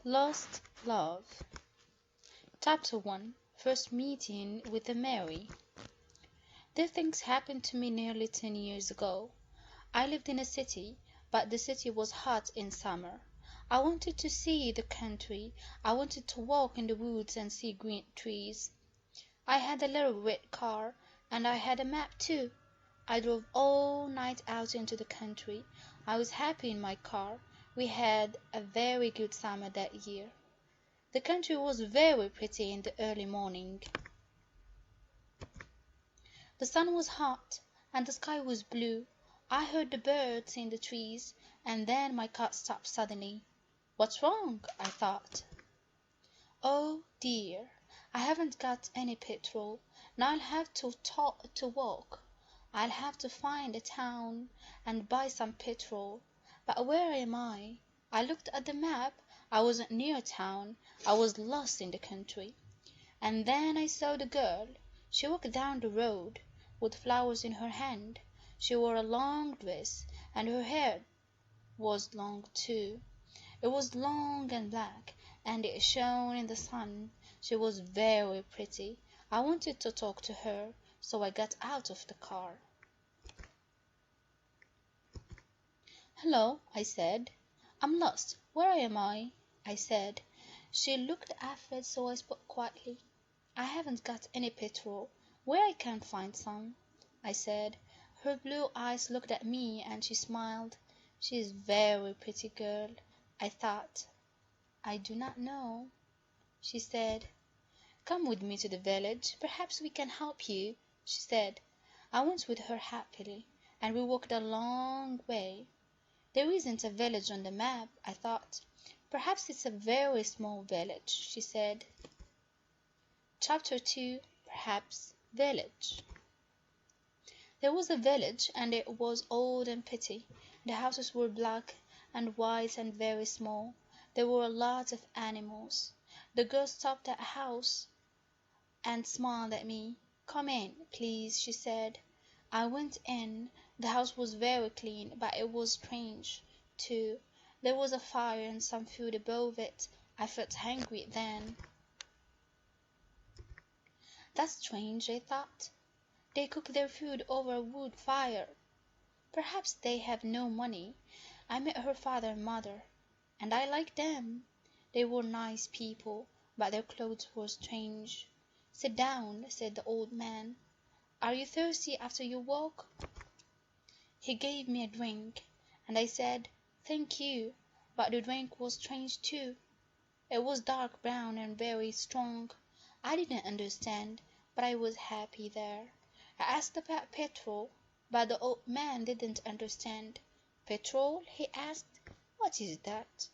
Lost Love. Chapter 1. First Meeting with Mary. These things happened to me nearly 10 years ago. I lived in a city, but the city was hot in summer. I wanted to see the country. I wanted to walk in the woods and see green trees. I had a little red car, and I had a map too. I drove all night out into the country. I was happy in my car. We had a very good summer that year. The country was very pretty in the early morning. The sun was hot, and the sky was blue. I heard the birds in the trees, and then my car stopped suddenly. What's wrong? I thought. Oh dear, I haven't got any petrol. Now I'll have to walk. I'll have to find a town and buy some petrol. But where am I? I looked at the map. I wasn't near town. I was lost in the country. And then I saw the girl. She walked down the road with flowers in her hand. She wore a long dress, and her hair was long too. It was long and black, and it shone in the sun. She was very pretty. I wanted to talk to her, so I got out of the car. "Hello," I said. "I'm lost. Where am I?" I said. She looked afraid, so I spoke quietly. "I haven't got any petrol. Where I can find some?" I said. Her blue eyes looked at me, and she smiled. She is a very pretty girl, I thought. "I do not know," she said. "Come with me to the village. Perhaps we can help you," she said. I went with her happily, and we walked a long way. There isn't a village on the map, I thought. Perhaps it's a very small village, she said. Chapter 2. Perhaps Village. There was a village, and it was old and pretty. The houses were black and white and very small. There were a lot of animals. The girl stopped at a house and smiled at me. "Come in, please," she said. I went in. The house was very clean, but it was strange, too. There was a fire and some food above it. I felt hungry then. That's strange, I thought. They cook their food over a wood fire. Perhaps they have no money. I met her father and mother, and I liked them. They were nice people, but their clothes were strange. "Sit down," said the old man. "Are you thirsty after your walk?" He gave me a drink, and I said, "Thank you," but the drink was strange too. It was dark brown and very strong. I didn't understand, but I was happy there. I asked about petrol, but the old man didn't understand. "Petrol?" he asked. "What is that?"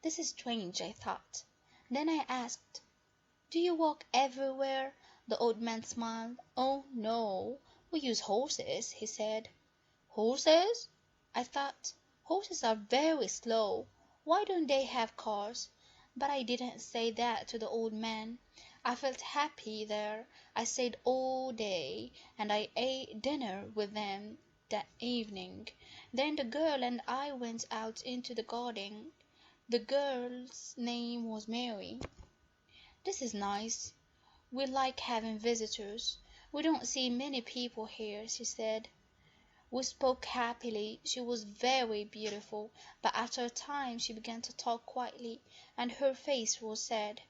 This is strange, I thought. Then I asked, "Do you walk everywhere?" The old man smiled. "Oh, no, we use horses," he said. "Horses?" I thought. "Horses are very slow. Why don't they have cars?" But I didn't say that to the old man. I felt happy there. I stayed all day, and I ate dinner with them that evening. Then the girl and I went out into the garden. The girl's name was Mary. "This is nice. We like having visitors. We don't see many people here," she said. We spoke happily. She was very beautiful, but after a time she began to talk quietly, and her face was sad.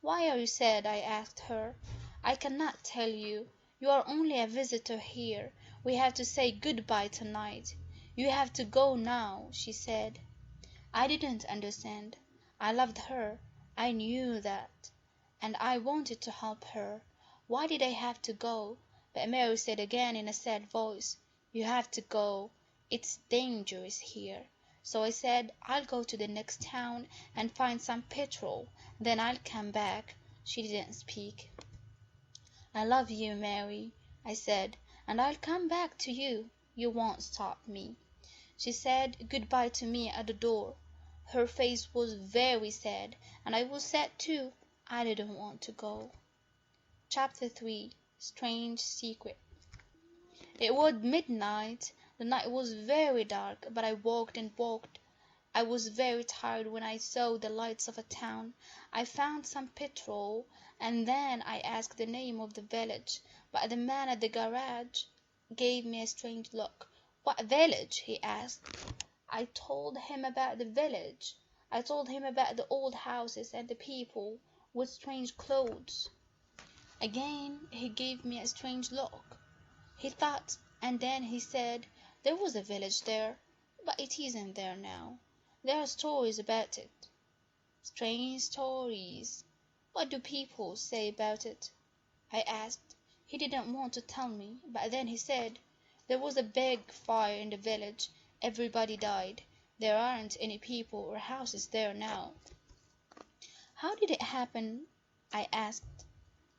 "Why are you sad?" I asked her. "I cannot tell you. You are only a visitor here. We have to say good-bye tonight. You have to go now," she said. I didn't understand. I loved her. I knew that. And I wanted to help her. Why did I have to go? But Mary said again in a sad voice, "You have to go. It's dangerous here." So I said, "I'll go to the next town and find some petrol. Then I'll come back." She didn't speak. "I love you, Mary," I said, "and I'll come back to you. You won't stop me." She said good-bye to me at the door. Her face was very sad, and I was sad too. I didn't want to go. Chapter 3. Strange Secret. It was midnight. The night was very dark, but I walked and walked. I was very tired when I saw the lights of a town. I found some petrol, and then I asked the name of the village, but the man at the garage gave me a strange look. "What village?" he asked. I told him about the village. I told him about the old houses and the people with strange clothes. Again he gave me a strange look. He thought, and then he said, "There was a village there, but it isn't there now. There are stories about it." "Strange stories. What do people say about it?" I asked. He didn't want to tell me, but then he said, "There was a big fire in the village. Everybody died. There aren't any people or houses there now." "How did it happen?" I asked.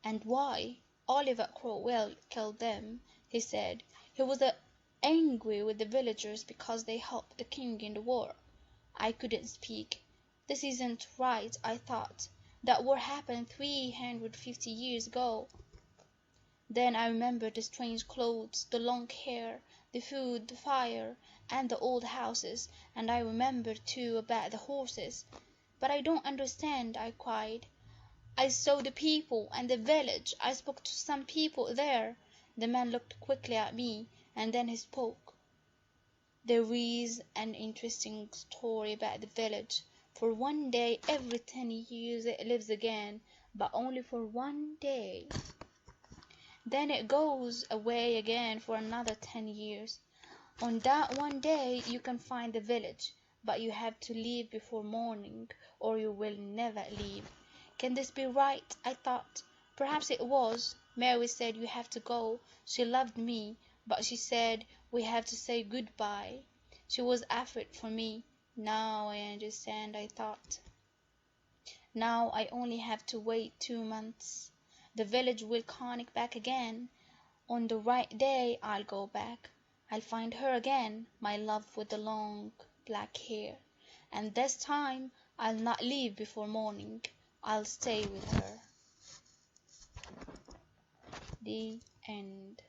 "And why? Oliver Cromwell killed them," he said. "He was angry with the villagers because they helped the king in the war." I couldn't speak. This isn't right, I thought. That war happened 350 years ago. Then I remembered the strange clothes, the long hair, the food, the fire, and the old houses, and I remembered too about the horses. "But I don't understand," I cried. "I saw the people and the village. I spoke to some people there." The man looked quickly at me, and then he spoke. "There is an interesting story about the village. For one day every 10 years it lives again, but only for one day. Then it goes away again for another 10 years. On that one day you can find the village, but you have to leave before morning, or you will never leave." Can this be right? I thought. Perhaps it was. Mary said you have to go. She loved me, but she said we have to say goodbye. She was afraid for me. Now I understand, I thought. Now I only have to wait 2 months. The village will come back again. On the right day I'll go back. I'll find her again, my love with the long black hair. And this time I'll not leave before morning. I'll stay with her. The end.